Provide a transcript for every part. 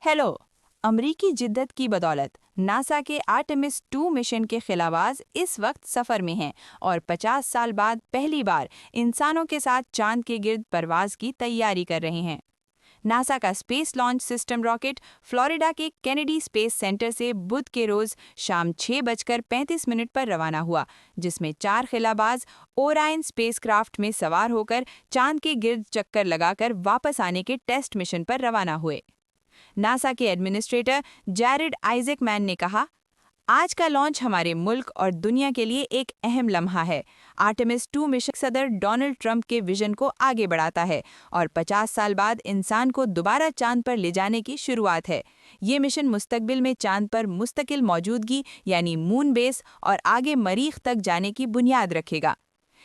Hello. अमरीकी जिद्दत की बदौलत नासा के आर्टेमिस 2 मिशन के खिलाबाज इस वक्त सफर में हैं और 50 साल बाद पहली बार इंसानों के साथ चांद के गिर्द परवाज की तैयारी कर रहे हैं। नासा का space launch system rocket Florida के केनेडी स्पेस सेंटर से बुध के रोज शाम 6:35 पर रवाना हुआ, जिसमें 4 खिलाबाज ओरायन स्पेसक्राफ्ट में सवार होकर चांद के गिर्द चक्कर लगाकर वापस आने के टेस्ट मिशन पर रवाना हुए। नासा के एडमिनिस्ट्रेटर जैरेड आइजैकमैन ने कहा, आज का लॉन्च हमारे मुल्क और दुनिया के लिए एक अहम लम्हा है। आर्टेमिस 2 मिशन सदर डोनाल्ड ट्रंप के विजन को आगे बढ़ाता है और 50 साल बाद इंसान को दोबारा चांद पर ले जाने की शुरुआत है। ये मिशन मुस्तकबिल में चांद पर मुस्तकिल मौजूदगी यानी मून बेस और आगे मरीख तक जाने की बुनियाद रखेगा।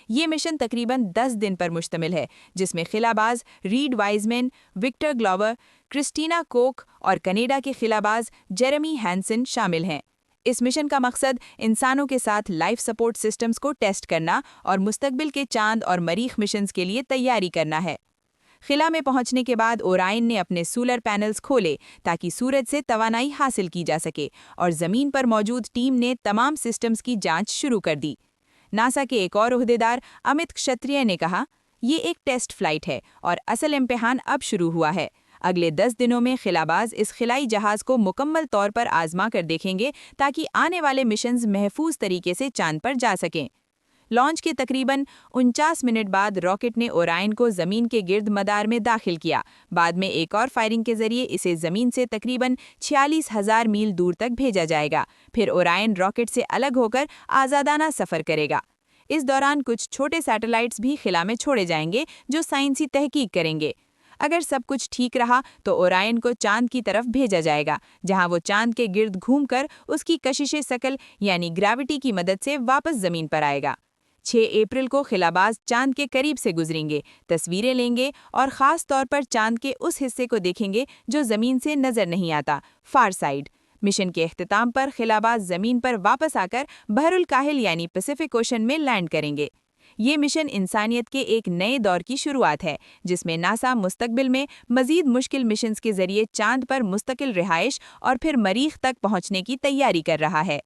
ये मिशन तकरीबन 10 दिन पर मुश्तमिल है, जिसमें खिलाबाज Reid Wiseman, Victor Glover, Christina Koch और कनाडा के खिलाबाज जेरेमी हैंसन शामिल हैं। इस मिशन का मकसद इंसानों के साथ लाइफ सपोर्ट सिस्टम्स को टेस्ट करना और मुस्तकबिल के चांद और मरीख मिशंस के लिए तैयारी करना है। खिला में पहुंचने के बाद ओरायन ने अपने सोलर पैनल्स खोले ताकि सूरज से तवानाई हासिल की जा सके और ज़मीन पर मौजूद टीम ने तमाम सिस्टम्स की जांच शुरू कर दी। नासा के एक और ओहदेदार अमित क्षत्रिय ने कहा, ये एक टेस्ट फ्लाइट है और असल इम्तिहान अब शुरू हुआ है। अगले 10 दिनों में खिलाबाज इस खिलाई जहाज को मुकम्मल तौर पर आजमा कर देखेंगे ताकि आने वाले मिशंस महफूज तरीके से चांद पर जा सकें। लॉन्च के तकरीबन 49 मिनट बाद रॉकेट ने ओरायन को ज़मीन के गिर्द मदार में दाखिल किया। बाद में एक और फायरिंग के जरिए इसे ज़मीन से तकरीबन 46,000 मील दूर तक भेजा जाएगा। फिर ओरायन रॉकेट से अलग होकर आज़ादाना सफ़र करेगा। इस दौरान कुछ छोटे सैटेलाइट्स भी खिला में छोड़े जाएंगे जो साइंसी तहकीक करेंगे। अगर सब कुछ ठीक रहा तो ओरायन को चांद की तरफ भेजा जाएगा, जहां वो चांद के गिर्द घूमकर उसकी कशिशे शकल यानी ग्रेविटी की मदद से वापस ज़मीन पर आएगा। 6 अप्रैल को खिलाबाज चांद के करीब से गुजरेंगे, तस्वीरें लेंगे और ख़ास तौर पर चांद के उस हिस्से को देखेंगे जो ज़मीन से नज़र नहीं आता, फार साइड। मिशन के अख्तिताम पर खिलाबाज ज़मीन पर वापस आकर बहरुल काहिल यानी पैसिफिक ओशन में लैंड करेंगे। ये मिशन इंसानियत के एक नए दौर की शुरुआत है, जिसमें नासा मुस्तकबिल में मज़ीद मुश्किल मिशंस के जरिए चांद पर मुस्तकिल रिहाइश और फिर मरीख तक पहुंचने की तैयारी कर रहा है।